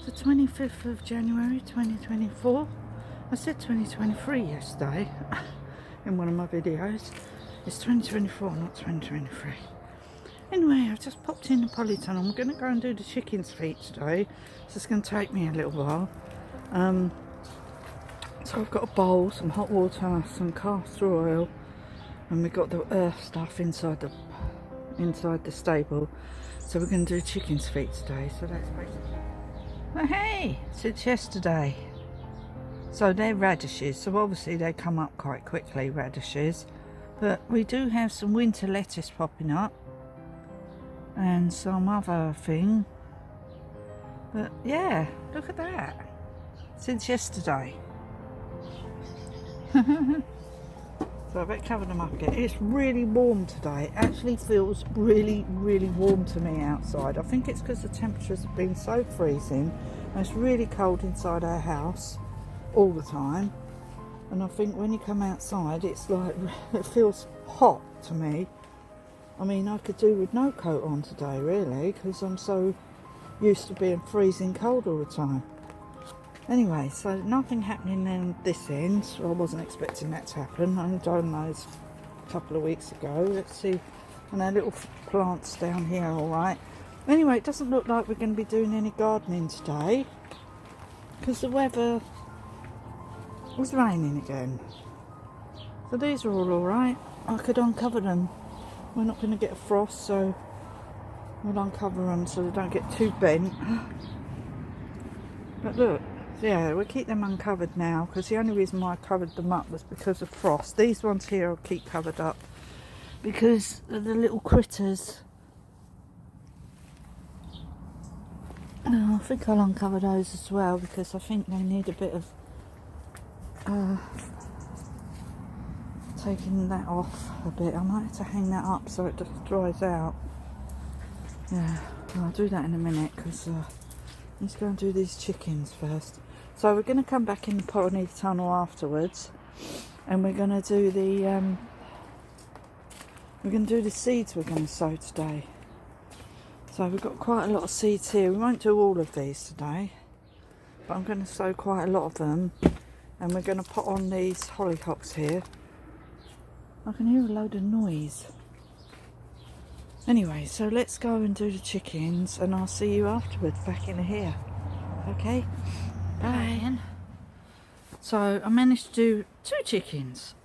the 25th of January 2024. I said 2023 yesterday in one of my videos. It's 2024, not 2023. Anyway, I've just popped in the polytunnel. I'm going to go and do the chicken's feet today. So it's going to take me a little while. So I've got a bowl, some hot water, some castor oil, and we've got the earth stuff inside the stable. So we're going to do chicken's feet today. So that's basically. Oh hey, since yesterday. So they're radishes. So obviously they come up quite quickly, radishes. But we do have some winter lettuce popping up. And some other thing. But yeah, look at that. Since yesterday. So I better cover them up again. It's really warm today. It actually feels really, really warm to me outside. I think it's because the temperatures have been so freezing. And it's really cold inside our house all the time. And I think when you come outside, it's like, it feels hot to me. I mean, I could do with no coat on today, really, because I'm so used to being freezing cold all the time. Anyway, so nothing happening on this end. I wasn't expecting that to happen. I only done those a couple of weeks ago. Let's see. And our little plants down here, all right. Anyway, it doesn't look like we're going to be doing any gardening today because the weather was raining again. So these are all right. I could uncover them. We're not going to get a frost, so we'll uncover them so they don't get too bent. But look. Yeah, we'll keep them uncovered now because the only reason why I covered them up was because of frost. These ones here I'll keep covered up because of the little critters. Oh, I think I'll uncover those as well because I think they need a bit of taking that off a bit. I might have to hang that up so it just dries out. Yeah, I'll do that in a minute because let's go and do these chickens first. So we're going to come back in the polytunnel afterwards, and we're going to do the seeds we're going to sow today. So we've got quite a lot of seeds here. We won't do all of these today, but I'm going to sow quite a lot of them, and we're going to put on these hollyhocks here. I can hear a load of noise. Anyway, so let's go and do the chickens, and I'll see you afterwards back in here. Okay? Bye. So I managed to do 2 chickens.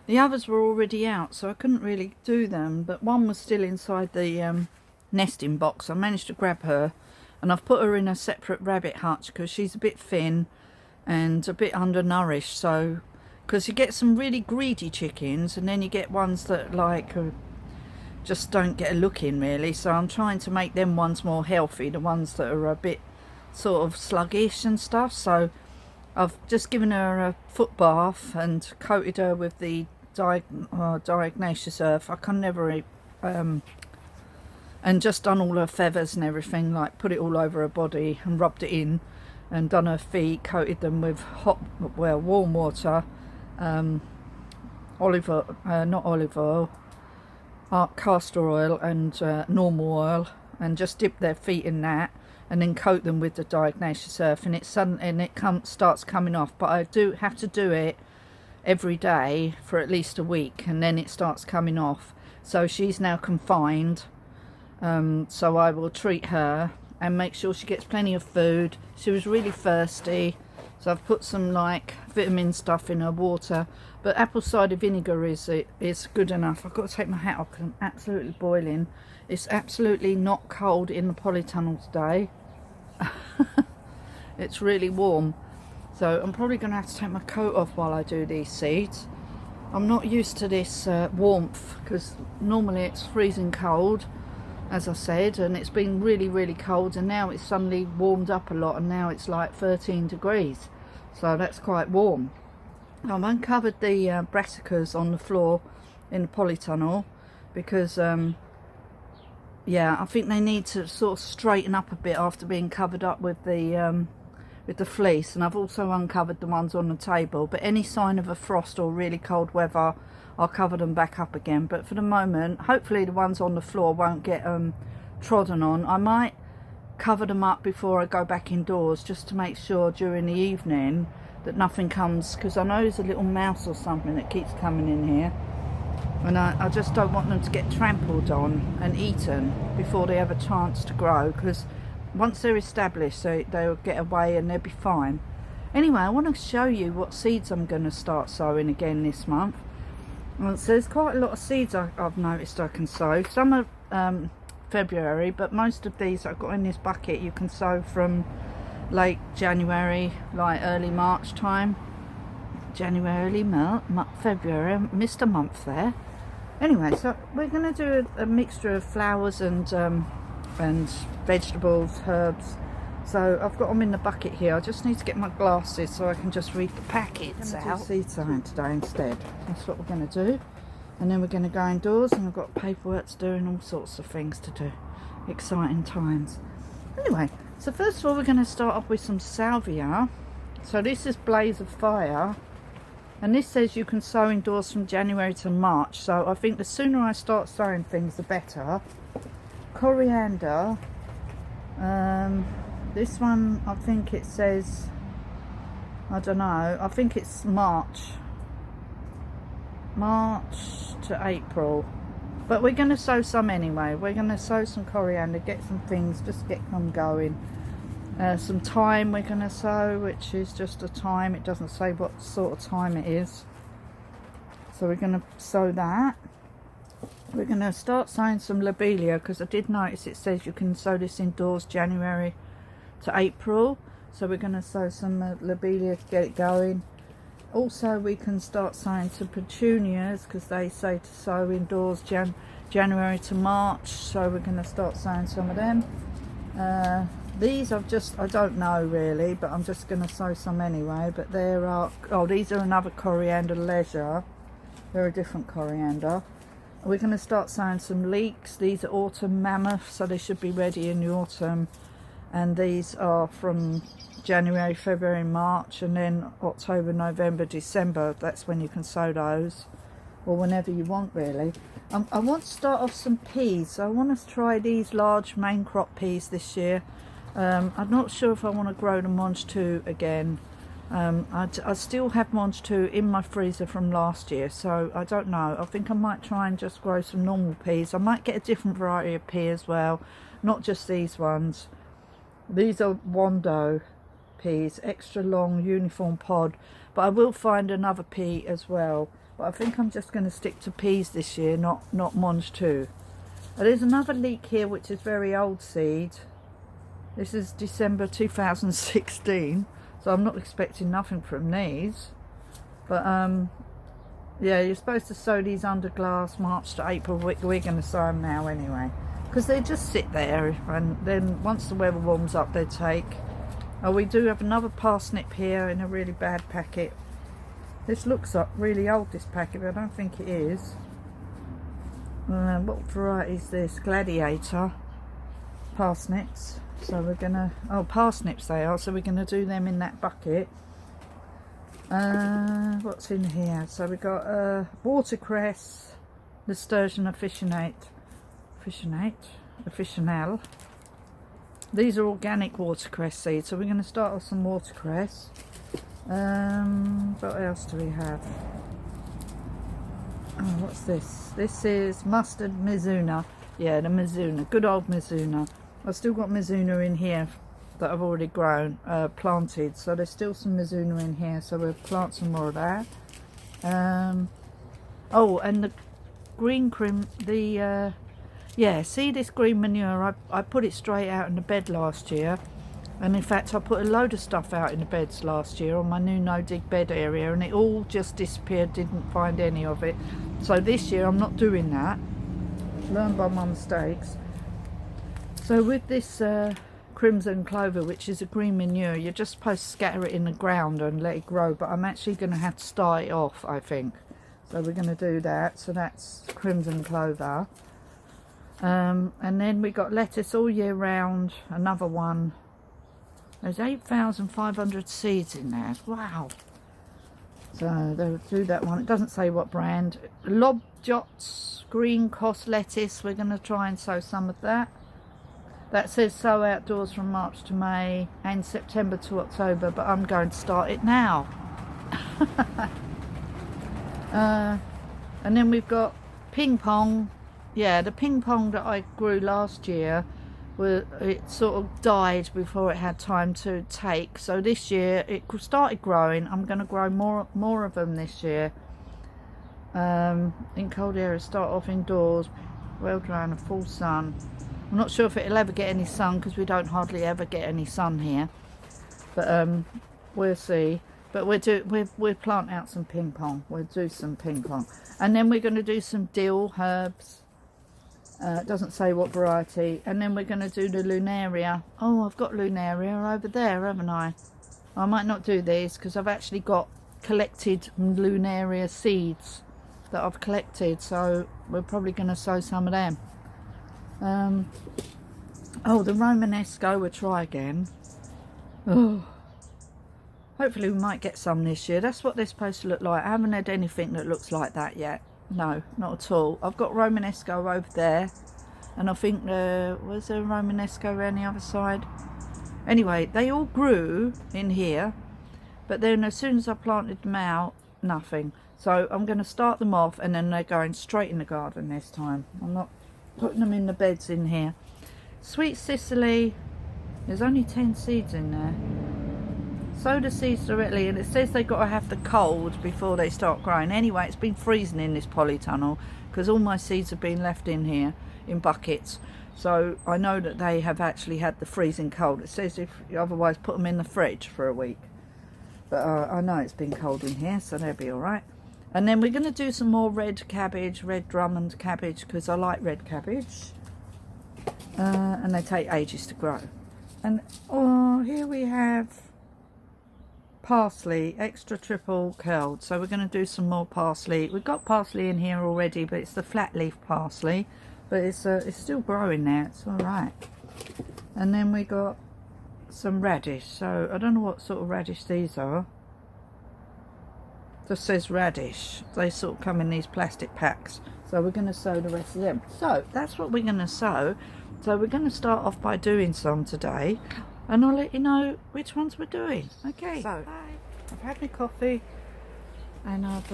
The others were already out, so I couldn't really do them, but one was still inside the nesting box. I managed to grab her, and I've put her in a separate rabbit hutch because she's a bit thin and a bit undernourished. So, because you get some really greedy chickens, and then you get ones that like just don't get a look in really. So I'm trying to make them ones more healthy, the ones that are a bit sort of sluggish and stuff. So I've just given her a foot bath and coated her with the diagnosis earth. I can never and just done all her feathers and everything, like put it all over her body and rubbed it in, and done her feet, coated them with warm water, castor oil and normal oil, and just dip their feet in that, and then coat them with the diagnosis earth, and it starts coming off. But I do have to do it every day for at least a week, and then it starts coming off. So she's now confined, so I will treat her and make sure she gets plenty of food. She was really thirsty, so I've put some like vitamin stuff in her water, but apple cider vinegar is good enough. I've got to take my hat off because I'm absolutely boiling. It's absolutely not cold in the polytunnel today. It's really warm, so I'm probably going to have to take my coat off while I do these seeds. I'm not used to this warmth because normally it's freezing cold, as I said, and it's been really, really cold, and now it's suddenly warmed up a lot, and now it's like 13 degrees, so that's quite warm. I've uncovered the brassicas on the floor in the polytunnel because yeah, I think they need to sort of straighten up a bit after being covered up with the fleece, and I've also uncovered the ones on the table. But any sign of a frost or really cold weather, I'll cover them back up again. But for the moment, hopefully the ones on the floor won't get trodden on. I might cover them up before I go back indoors, just to make sure during the evening that nothing comes, because I know there's a little mouse or something that keeps coming in here, and I just don't want them to get trampled on and eaten before they have a chance to grow, because once they're established they'll get away and they'll be fine. Anyway, I want to show you what seeds I'm going to start sowing again this month. So there's quite a lot of seeds I've noticed I can sow. Some are February, but most of these I've got in this bucket you can sow from late January, like early March time. January, February, missed a month there. Anyway, so we're going to do a mixture of flowers and vegetables, herbs. So I've got them in the bucket here. I just need to get my glasses so I can just read the packets out. Do seed sowing today instead. That's what we're going to do. And then we're going to go indoors, and I've got paperwork to do and all sorts of things to do. Exciting times. Anyway, so first of all we're going to start off with some salvia. So this is Blaze of Fire. And this says you can sow indoors from January to March. So I think the sooner I start sowing things, the better. Coriander. This one, I think it says, I don't know, I think it's March to April. But we're going to sow some anyway. We're going to sow some coriander, get some things, just get them going. Some thyme we're going to sow, which is just a thyme. It doesn't say what sort of thyme it is. So we're going to sow that. We're going to start sowing some lobelia, because I did notice it says you can sow this indoors January to April. So we're going to sow some lobelia to get it going. Also we can start sowing some petunias, because they say to sow indoors January to March. So we're going to start sowing some of them. These I don't know really, but I'm just going to sow some anyway. But there are, these are another coriander leisure. They're a different coriander. We're going to start sowing some leeks. These are autumn mammoth, so they should be ready in the autumn. And these are from January, February, March, and then October, November, December. That's when you can sow those, or whenever you want really. I want to start off some peas. So I want to try these large main crop peas this year. I'm not sure if I want to grow the Monge 2 again. I still have Monge 2 in my freezer from last year, so I don't know. I think I might try and just grow some normal peas. I might get a different variety of pea as well, not just these ones. These are Wando peas, extra long uniform pod, but I will find another pea as well. But I think I'm just going to stick to peas this year, not Monge 2. There's another leek here which is very old seed. This is December 2016, so I'm not expecting nothing from these. But yeah, you're supposed to sow these under glass March to April. We're going to sow them now anyway, because they just sit there, and then once the weather warms up they take. Oh, we do have another parsnip here in a really bad packet. This looks up really old, this packet, but I don't think it is. What variety is this? Gladiator parsnips. So we're gonna, parsnips they are, so we're gonna do them in that bucket. What's in here? So we got watercress, nasturtium officinale. These are organic watercress seeds, so we're going to start with some watercress. What else do we have? Oh, what's this? This is mustard mizuna. Yeah, the mizuna, good old mizuna. I've still got mizuna in here that I've already grown, planted, so there's still some mizuna in here, so we'll plant some more of that. Oh, and the green cream, yeah, see this green manure, I put it straight out in the bed last year, and in fact I put a load of stuff out in the beds last year on my new no dig bed area, and it all just disappeared, didn't find any of it. So this year I'm not doing that, learned by my mistakes. So with this crimson clover, which is a green manure, you're just supposed to scatter it in the ground and let it grow, but I'm actually going to have to start it off, I think. So we're going to do that. So that's crimson clover. And then we got lettuce all year round, another one. There's 8,500 seeds in there. Wow. So they'll do that one. It doesn't say what brand. Lob Jots green cos lettuce. We're going to try and sow some of that. That says sow outdoors from March to May and September to October, but I'm going to start it now. And then we've got ping pong. Yeah, the ping pong that I grew last year, it sort of died before it had time to take. So this year it started growing. I'm going to grow more of them this year. In cold areas, start off indoors, well dry and full sun. I'm not sure if it'll ever get any sun because we don't hardly ever get any sun here, but we'll see. But we'll plant out some ping pong. We'll do some ping pong, and then we're going to do some dill herbs. It doesn't say what variety. And then we're going to do the lunaria. Oh, I've got lunaria over there, haven't I? I might not do these because I've actually got collected lunaria seeds that I've collected, so we're probably going to sow some of them. Oh, the Romanesco, we'll try again. Oh, hopefully we might get some this year. That's what they're supposed to look like. I haven't had anything that looks like that yet. No, not at all. I've got Romanesco over there, and I think was there Romanesco around the other side? Anyway, they all grew in here, but then as soon as I planted them out, nothing. So I'm going to start them off, and then they're going straight in the garden this time. I'm not putting them in the beds in here. Sweet Sicily, there's only 10 seeds in there. Sow the seeds directly, and it says they've got to have the cold before they start growing. Anyway, it's been freezing in this polytunnel because all my seeds have been left in here in buckets. So I know that they have actually had the freezing cold. It says if you otherwise put them in the fridge for a week. But I know it's been cold in here, so they'll be alright. And then we're going to do some more red cabbage, red Drummond cabbage, because I like red cabbage. And they take ages to grow. And oh, here we have parsley, extra triple curled. So we're going to do some more parsley. We've got parsley in here already, but it's the flat leaf parsley. But it's still growing there. It's alright. And then we got some radish. So I don't know what sort of radish these are. Just says radish. They sort of come in these plastic packs. So we're going to sow the rest of them. So that's what we're going to sow. So we're going to start off by doing some today, and I'll let you know which ones we're doing. Okay. So bye. I've had my coffee, and I've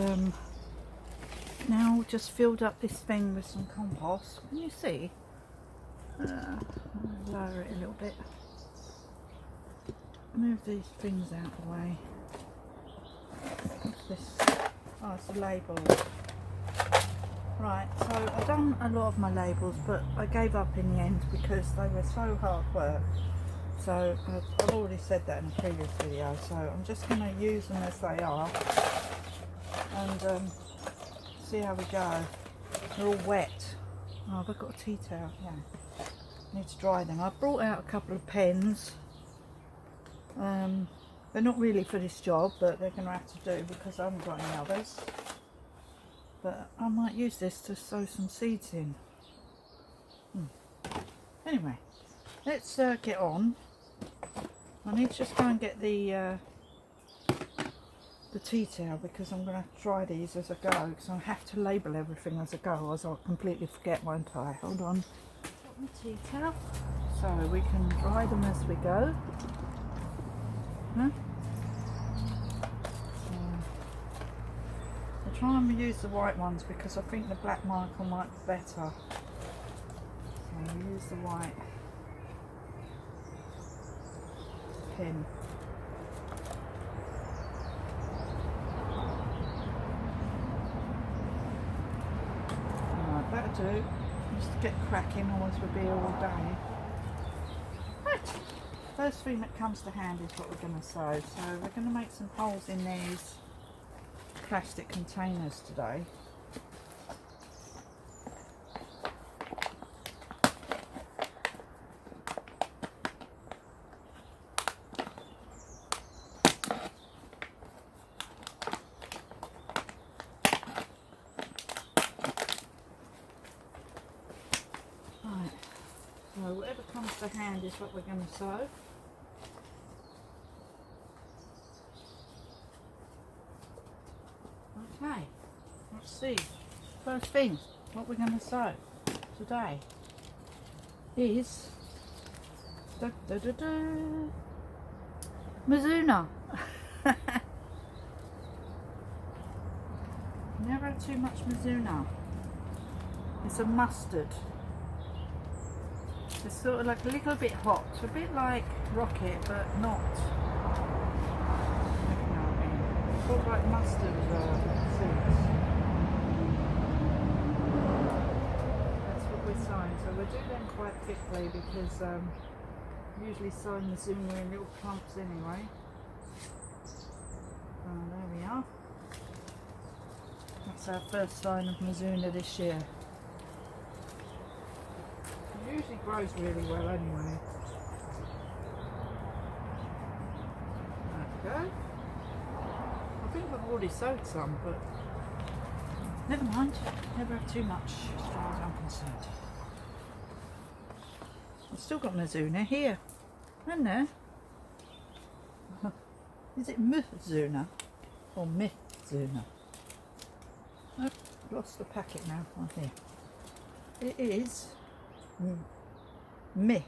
now just filled up this thing with some compost. Can you see? I'll lower it a little bit. Move these things out of the way. What's this? Oh, it's a label. Right, so I've done a lot of my labels, but I gave up in the end because they were so hard work. So I've already said that in a previous video, so I'm just going to use them as they are and see how we go. They're all wet. Oh, have I got a tea towel? Yeah. Need to dry them. I brought out a couple of pens. They're not really for this job, but they're going to have to do because I haven't got any others. But I might use this to sow some seeds in. Anyway, let's get on. I need to just go and get the tea towel because I'm going to have to dry these as I go, because I have to label everything as I go, otherwise I'll completely forget, won't I? Hold on. Got my tea towel so we can dry them as we go. Huh? I'll try and use the white ones because I think the black marker might be better. So I'll use the white pin. Alright, that'll do. Just to get cracking, otherwise we'll be here all day. Right. First thing that comes to hand is what we're going to sow. So we're going to make some holes in these plastic containers today. Right, so whatever comes to hand is what we're going to sow. Okay, let's see. First thing, what we're going to sow today is Da, da, da, da. Mizuna. Never had too much Mizuna. It's a mustard. It's sort of like a little bit hot, a bit like rocket, but not. You know what I mean? Sort of like mustard seeds. That's what we're sowing. So we'll do them quite quickly because usually sowing Mizuna in little clumps anyway. There we are. That's our first sign of Mizuna this year. It usually grows really well anyway. There we go. I think I've already sowed some, but never mind. Never have too much as far as I'm concerned. I've still got Mizuna here. And there. Is it Mizuna or Mizuna? I've lost the packet now. Oh, here. It is me.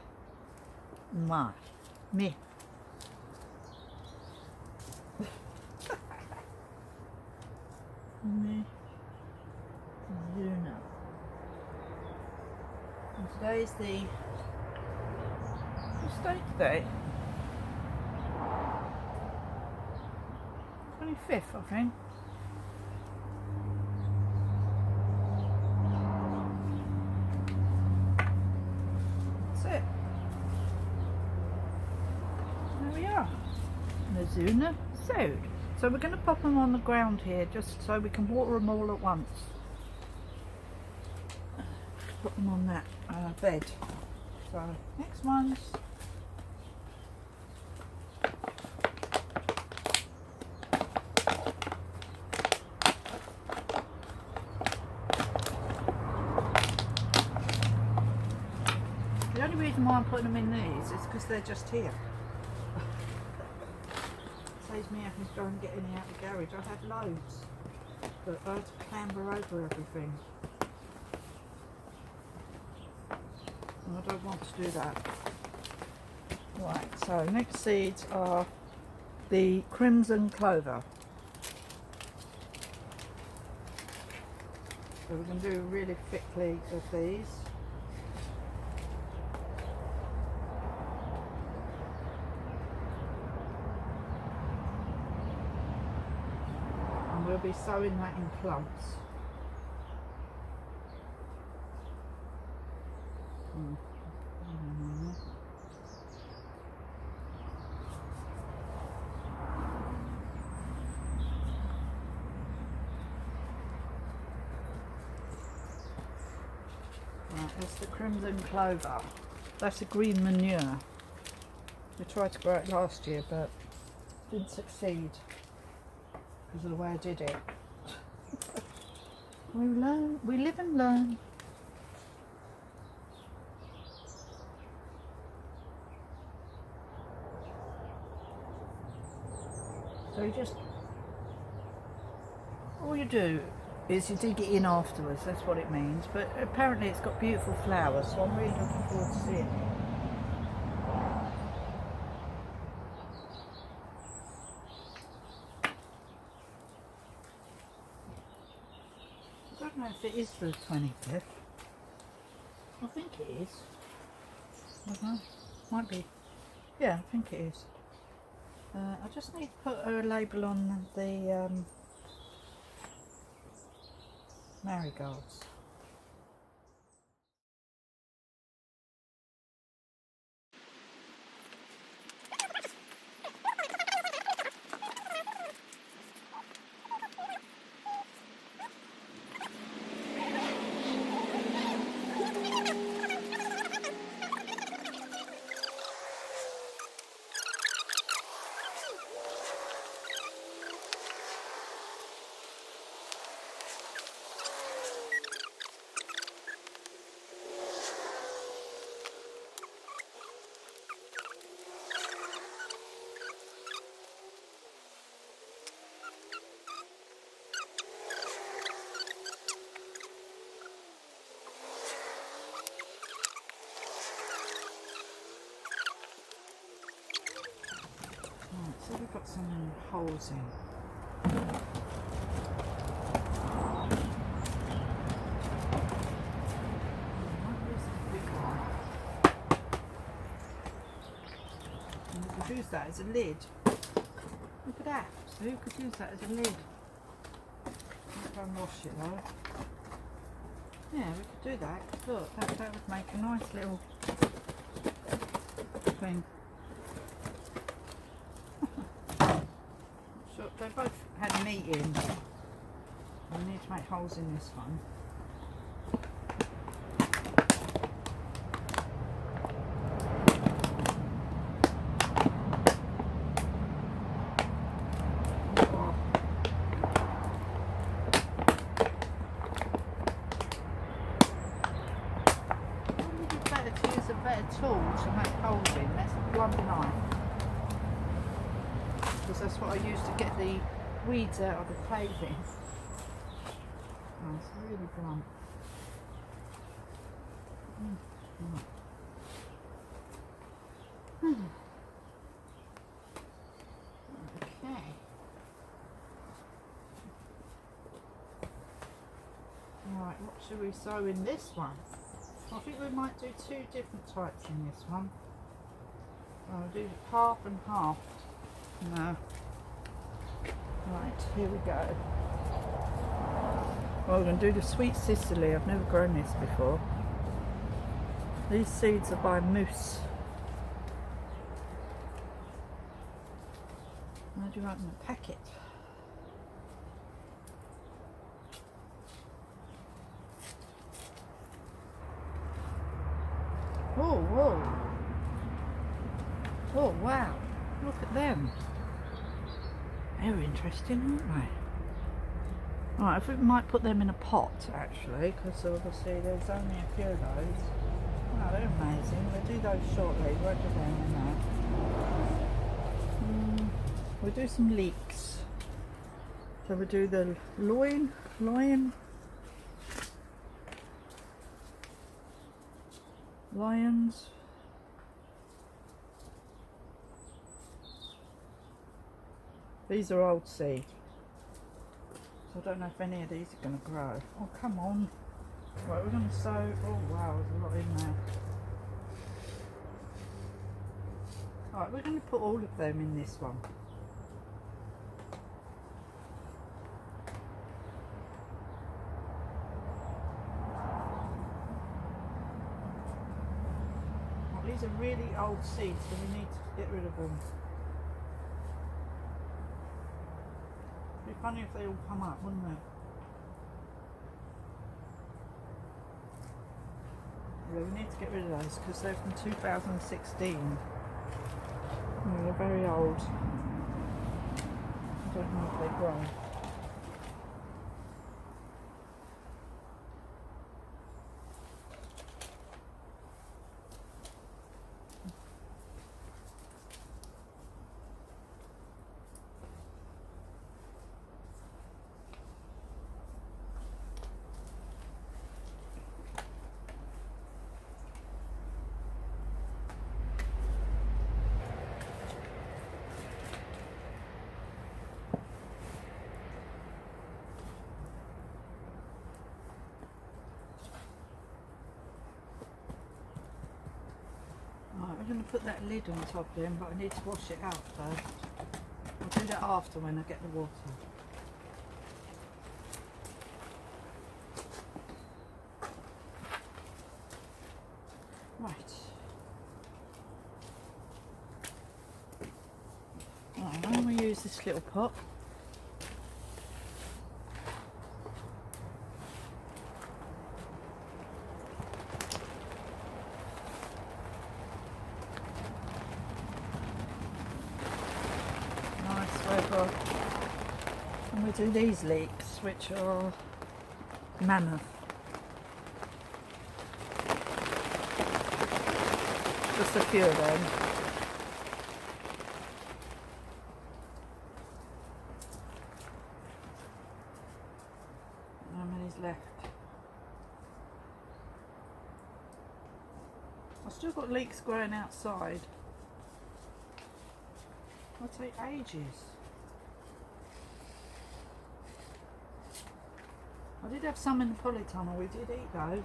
My. Me. Me. Zuna. And today's the. What's the date today? 25th, I think. That's it. There we are. Mizuna sowed. So we're going to pop them on the ground here just so we can water them all at once. Put them on that bed. So next ones. The only reason why I'm putting them in these is because they're just here. Saves me having to go and get any out of the garage. I had loads, but I had to clamber over everything. And I don't want to do that. Right, so next seeds are the crimson clover. So we're going to do really thickly of these. We'll be sowing that in clumps. Right, that's the crimson clover. That's a green manure. We tried to grow it last year, but didn't succeed. Because of the way I did it. We learn, we live and learn. So you just, all you do is you dig it in afterwards, that's what it means. But apparently it's got beautiful flowers, so I'm really looking forward to seeing it. I don't know if it is the 25th. I think it is. I don't know. Might be. Yeah, I think it is. I just need to put a label on the marigolds. put some holes in. And we could use that as a lid. Look at that. So you could use that as a lid. I'll go and wash it though. Yeah, we could do that. Look, that would make a nice little thing. So they both had meat in. We need to make holes in this one. Tool to make holes in. That's a blunt knife, because that's what I use to get the weeds out of the paving. Oh, it's really blunt. Okay. Right, what should we sow in this one? I think we might do two different types in this one. I'll do half and half. No. Right, here we go. Well, we're going to do the sweet Sicily. I've never grown this before. These seeds are by Moose. How do you open the packet? Oh, whoa. Oh, wow. Look at them. They're interesting, aren't they? Right, I think we might put them in a pot, actually, because obviously there's only a few of those. Wow, they're amazing. We'll do those shortly. Won't do them in there. We'll do some leeks. So we'll do the loin. Lions. These are old seed, so I don't know if any of these are going to grow. Oh, come on. Right, we're going to sow. Oh wow, there's a lot in there. Alright, we're going to put all of them in this one. These are really old seeds, so we need to get rid of them. It'd be funny if they all come up, wouldn't it? Yeah, we need to get rid of those because they're from 2016. Yeah, they're very old. I don't know if they grow. I'm going to put that lid on top then, but I need to wash it out first. I'll do that after when I get the water. Right. Right, I'm going to use this little pot. And we do these leeks, which are mammoth. Just a few of them. How many's left? I've still got leeks growing outside. I'll take ages. I did have some in the polytunnel, we did eat those.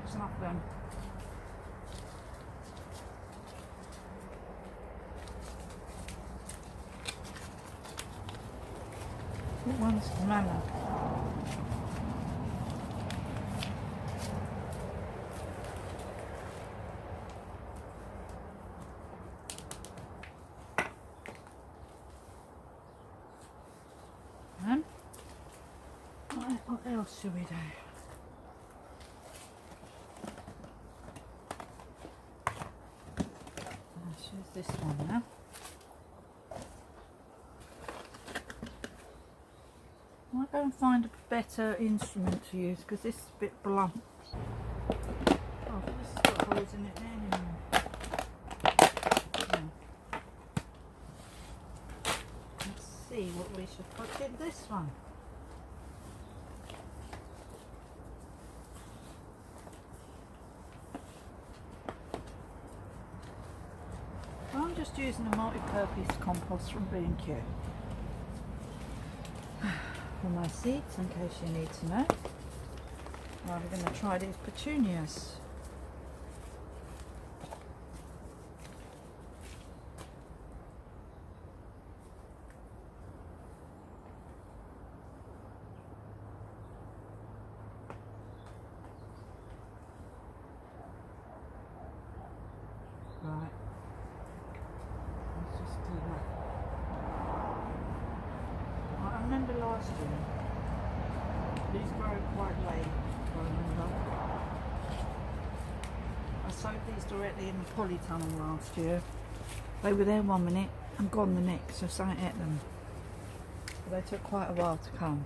That's enough of them. What one's the manna? Right, what else should we do? Let's use this one now. I might go and find a better instrument to use because this is a bit blunt. Oh, this has got holes in it anymore. Yeah. Let's see what we should put in this one. I'm just using a multi-purpose compost from B&Q. For my seeds, in case you need to know. Right, we're going to try these petunias. Right. Let's just do that. I remember last year, these grow quite late, if I remember. I sowed these directly in the polytunnel last year. They were there 1 minute and gone the next, so something ate them. But they took quite a while to come.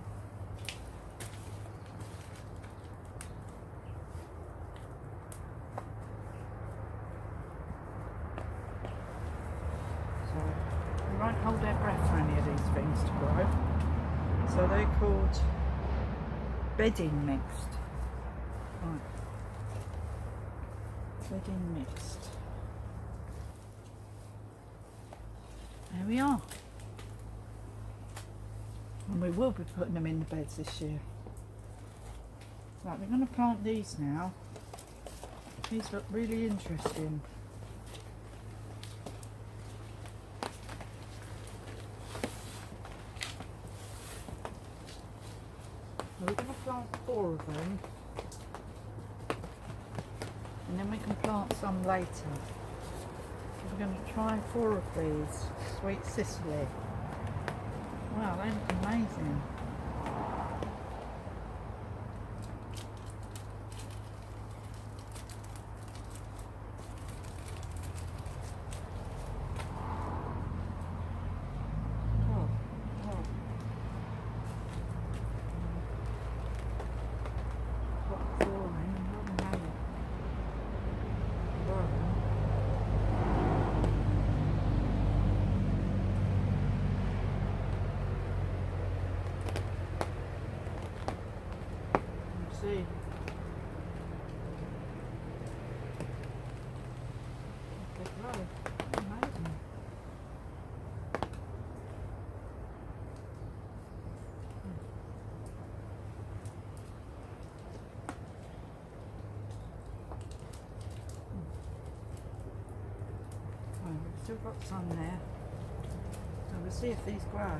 So we won't hold our breath for any of these things to grow. So they're called bedding mixed. Right. Bedding mixed. There we are. And we will be putting them in the beds this year. Right, we're going to plant these now. These look really interesting. We're going to plant 4 of them, and then we can plant some later. We're going to try 4 of these. Sweet Sicily. Wow, they look amazing. See. They grow. Amazing. Oh, we've still got some there. So we'll see if these grow.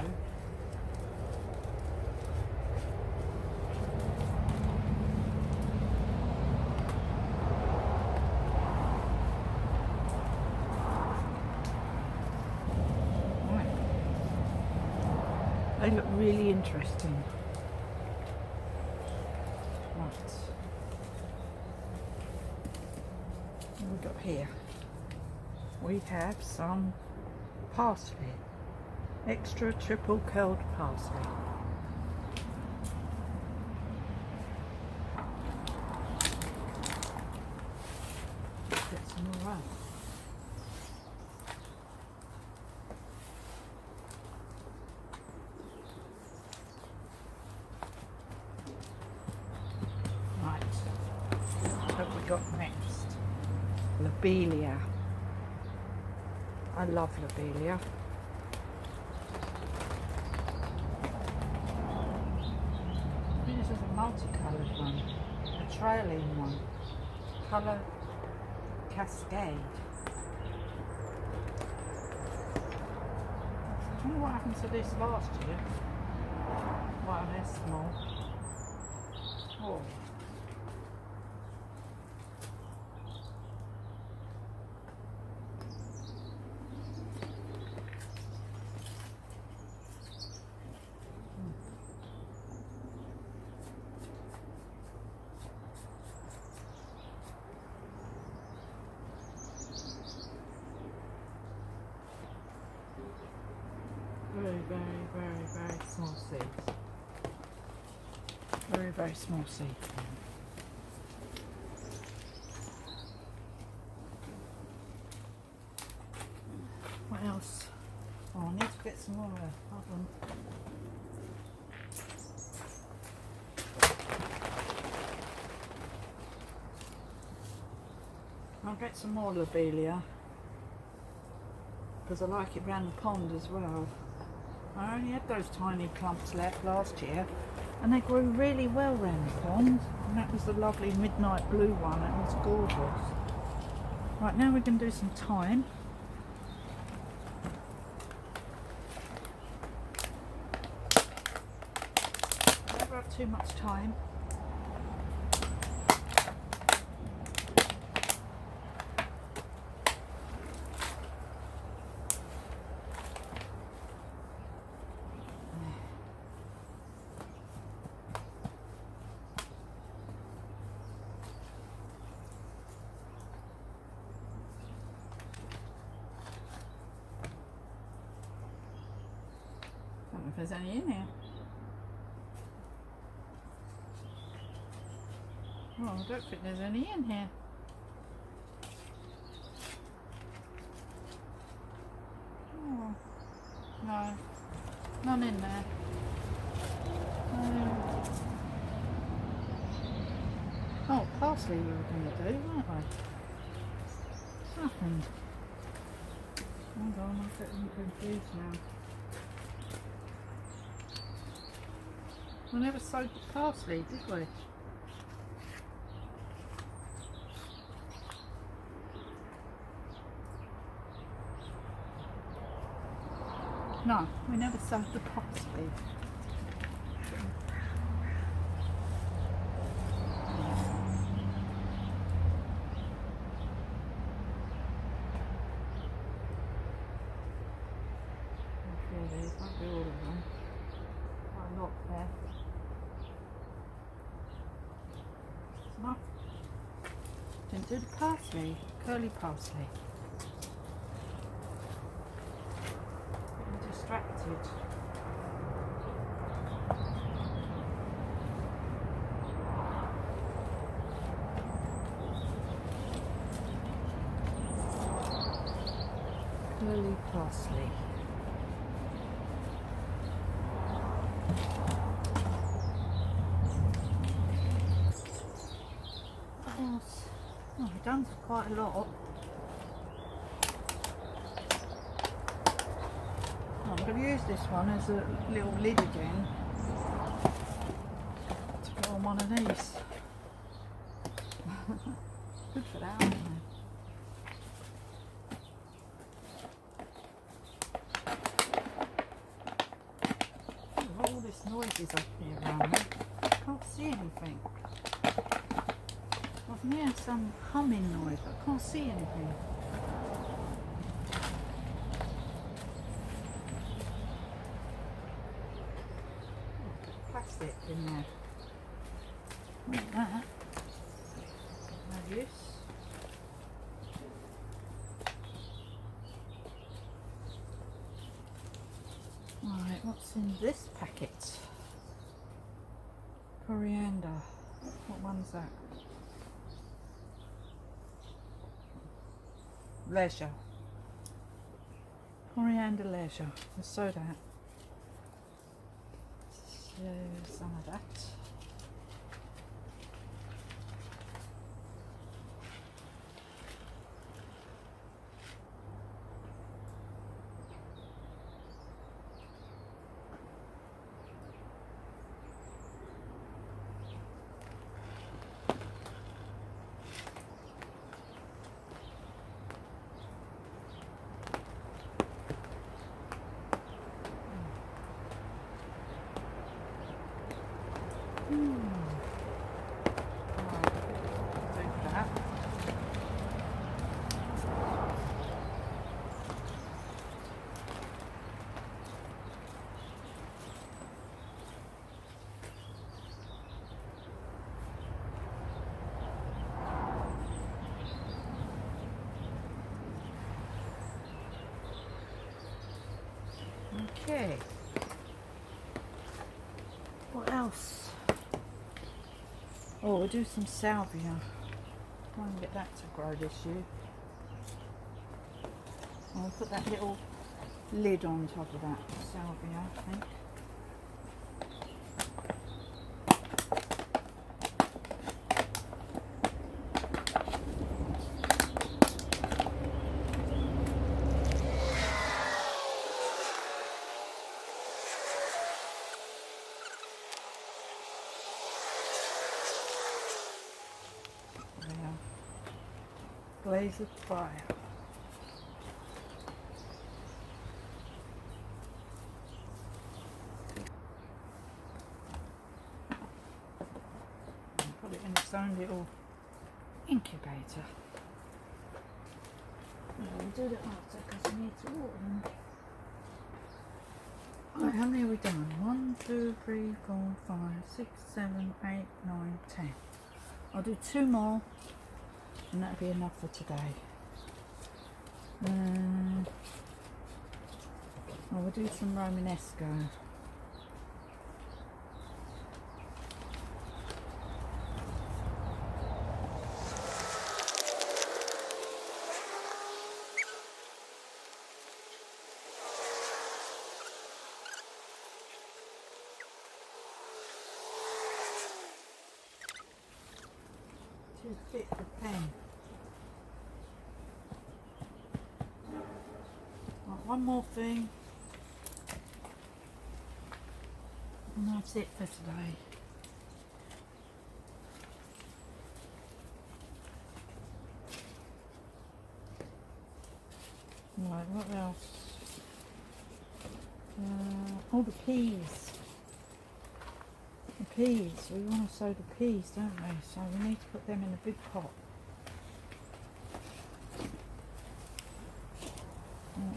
They look really interesting. Right. What have we got here? We have some parsley. Extra triple curled parsley. Get some more out. What have we got next? lobelia. I love lobelia. This is a multicoloured one, a trailing one, colour cascade. I wonder what happened to this last year. Wow, they're small. Oh. Very small seeds. Very small seeds. What else? Oh, I need to get some more. Hold on. I'll get some more lobelia because I like it round the pond as well. I only had those tiny clumps left last year and they grew really well round the pond, and that was the lovely midnight blue one. It was gorgeous. Right, now we can do some thyme. Never have too much thyme. I don't know if there's any in here. Oh, I don't think there's any in here. Oh, no, none in there. Oh, parsley we were going to do, weren't we? What's happened? Hold on, I'm getting confused now. We never sowed the parsley, did we? No, we never sowed the parsley. Might be all of them. Quite a lot there. Enough. Didn't do the parsley, curly parsley. Getting distracted. Curly parsley. Oh, we've done quite a lot. I'm going to use this one as a little lid again to put on one of these. Good for that, aren't they? All this noise is up here around me. I can't see anything. I can hear some humming noise, but I can't see anything. Plastic in there. Like that. No use. Right, what's in this packet? Coriander. What one's that? Leisure. Coriander leisure. Let's sow that. So some of that. Okay. What else? Oh, we'll do some salvia. Try and get that to grow this year. I'll put that little lid on top of that salvia, I think. Blaze of fire. And put it in its own little incubator. We'll do it after because we need to water them. Right, how many have we done? 1, 2, 3, 4, 5, 6, 7, 8, 9, 10. I'll do 2 more. And that'll be enough for today. We'll do some Romanesco. Too thick for pen. One more thing, and that's it for today. Right, what else? Oh, the peas. The peas. We want to sow the peas, don't we? So we need to put them in a big pot.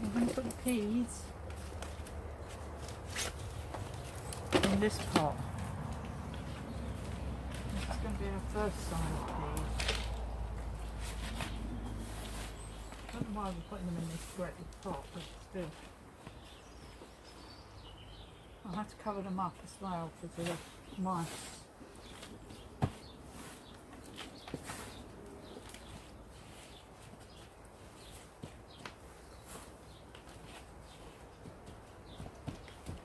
We're going to put the peas in this pot. This is going to be our first sign of peas. I don't know why we're putting them in this great big pot, but still. I'll have to cover them up as well because they're mice.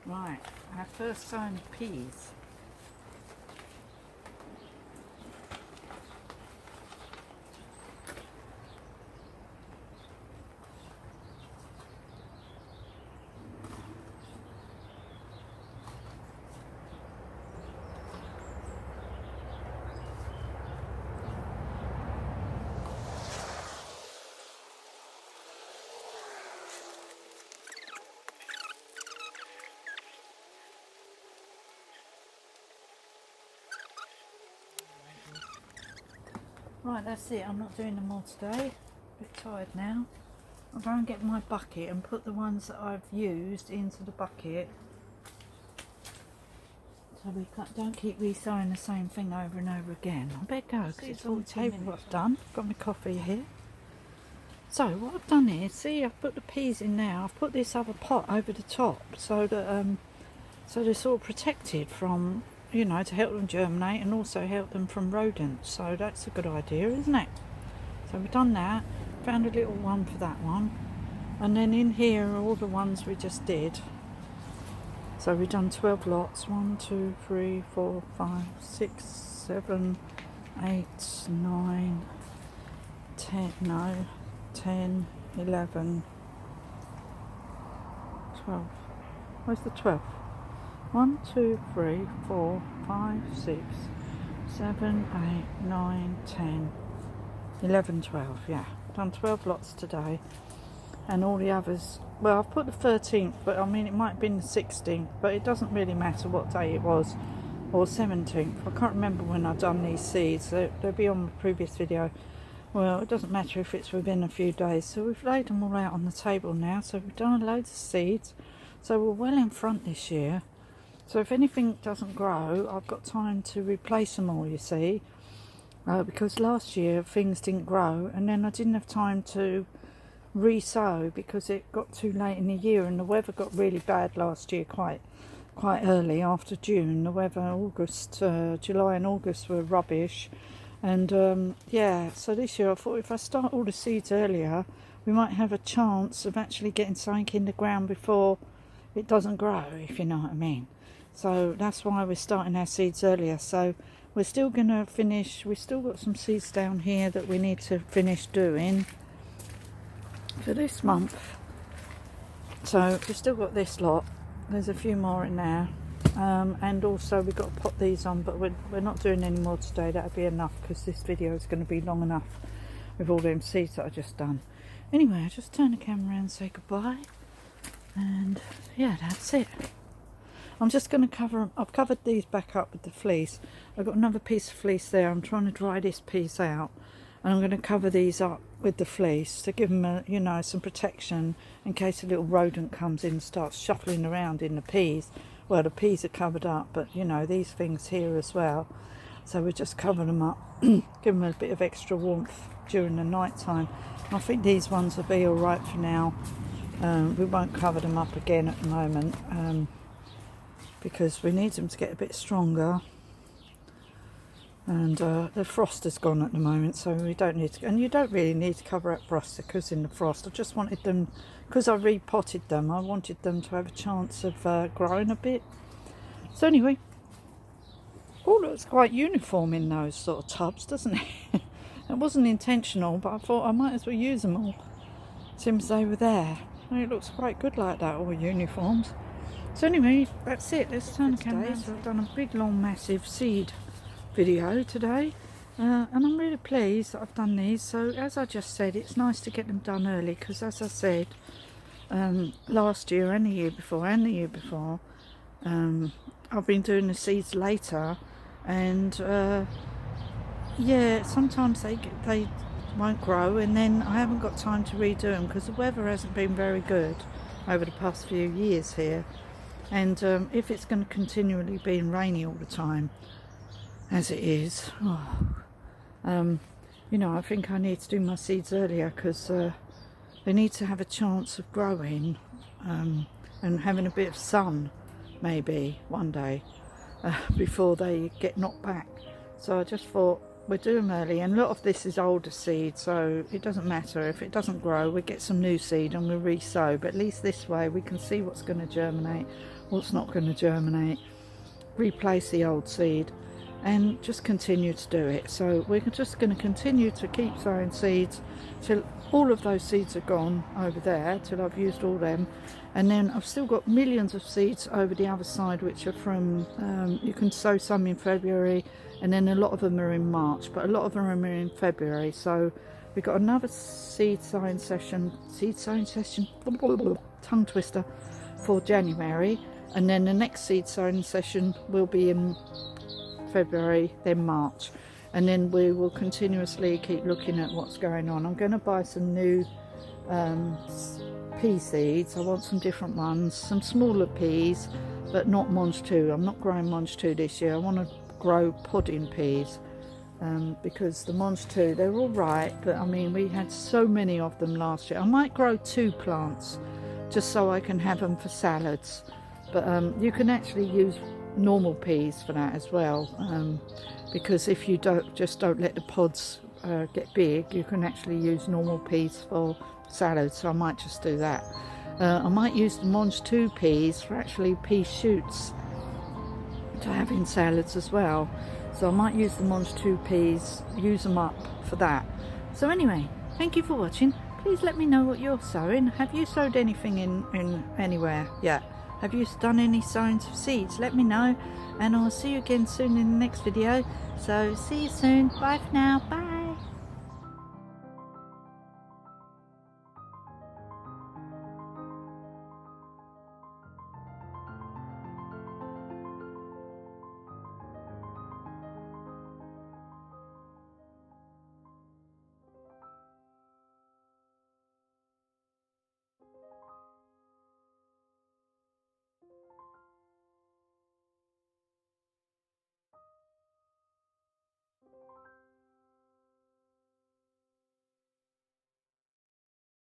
Right, our first sown peas. Right, that's it. I'm not doing them all today. A bit tired now. I'll go and get my bucket and put the ones that I've used into the bucket. So we don't keep re-sowing the same thing over and over again. I better go because it's all the table what I've done. Got my coffee here. So what I've done is, see, I've put the peas in now. I've put this other pot over the top so that so they're sort of protected from, you know, to help them germinate and also help them from rodents. So that's a good idea, isn't it? So we've done that. Found a little one for that one. And then in here are all the ones we just did. So we've done 12 lots. 1, 2, 3, 4, 5, 6, 7, 8, 9, 10, no, 10, 11, 12. Where's the 12th? 1, 2, 3, 4, 5, 6, 7, 8, 9, 10, 11, 12. Yeah, done 12 lots today. And all the others, well, I've put the 13th, but I mean it might have been the 16th, but it doesn't really matter what day it was, or 17th. I can't remember when I've done these seeds. They'll be on the previous video. Well, it doesn't matter if it's within a few days. So we've laid them all out on the table now. So we've done loads of seeds. So we're well in front this year. So if anything doesn't grow, I've got time to replace them all, you see. Because last year things didn't grow, and then I didn't have time to re-sow because it got too late in the year, and the weather got really bad last year, quite early after June. The weather, August, July and August were rubbish, and yeah, so this year I thought if I start all the seeds earlier, we might have a chance of actually getting something in the ground before it doesn't grow, if you know what I mean. So that's why we're starting our seeds earlier. So we're still going to finish, we've still got some seeds down here that we need to finish doing for this month. So we've still got this lot, there's a few more in there, and also we've got to put these on, but we're not doing any more today. That'll be enough because this video is going to be long enough with all them seeds that I just done. Anyway, I just turn the camera around and say goodbye, and yeah, that's it. I'm just going to cover them. I've covered these back up with the fleece. I've got another piece of fleece there. I'm trying to dry this piece out, and I'm going to cover these up with the fleece to give them a, you know, some protection in case a little rodent comes in and starts shuffling around in the peas. Well, the peas are covered up, but you know, these things here as well. So we just cover them up, give them a bit of extra warmth during the night time. I think these ones will be all right for now. We won't cover them up again at the moment, because we need them to get a bit stronger, and the frost is gone at the moment, so we don't need to, and you don't really need to cover up brassicas in the frost. I just wanted them, because I repotted them, I wanted them to have a chance of growing a bit. So anyway, all looks quite uniform in those sort of tubs, doesn't it? It wasn't intentional, but I thought I might as well use them all since they were there. And it looks quite good like that, all uniforms. So anyway, that's it. Let's turn the camera around. So I've done a big, long, massive seed video today, and I'm really pleased that I've done these. So as I just said, it's nice to get them done early, because as I said, last year and the year before and the year before, I've been doing the seeds later, and yeah, sometimes they won't grow, and then I haven't got time to redo them because the weather hasn't been very good over the past few years here. And if it's going to continually be rainy all the time, as it is, you know, I think I need to do my seeds earlier, because they need to have a chance of growing, and having a bit of sun maybe one day before they get knocked back. So I just thought we'll do them early, and a lot of this is older seed, so it doesn't matter if it doesn't grow. We get some new seed and we'll re-sow, but at least this way we can see what's going to germinate, what's not going to germinate, replace the old seed, and just continue to do it. So we're just going to continue to keep sowing seeds till all of those seeds are gone over there, till I've used all them. And then I've still got millions of seeds over the other side, which are from, you can sow some in February, and then a lot of them are in March, but a lot of them are in February. So we've got another seed sowing session, tongue twister, for January, and then the next seed sowing session will be in February, then March, and then we will continuously keep looking at what's going on. I'm going to buy some new pea seeds. I want some different ones, some smaller peas, but not Monge 2. I'm not growing Monge 2 this year. I want to grow pudding peas, because the Monge 2, they're all right, but I mean, we had so many of them last year. I might grow 2 plants just so I can have them for salads, but you can actually use normal peas for that as well, because if you don't let the pods get big, you can actually use normal peas for salads. So I might just do that. I might use the Monge 2 peas for actually pea shoots to have in salads as well. So I might use the Monge 2 peas, use them up for that. So anyway, thank you for watching. Please let me know what you're sowing. Have you sowed anything in anywhere yet? Have you done any sowings of seeds? Let me know, and I'll see you again soon in the next video. So see you soon. Bye for now. Bye.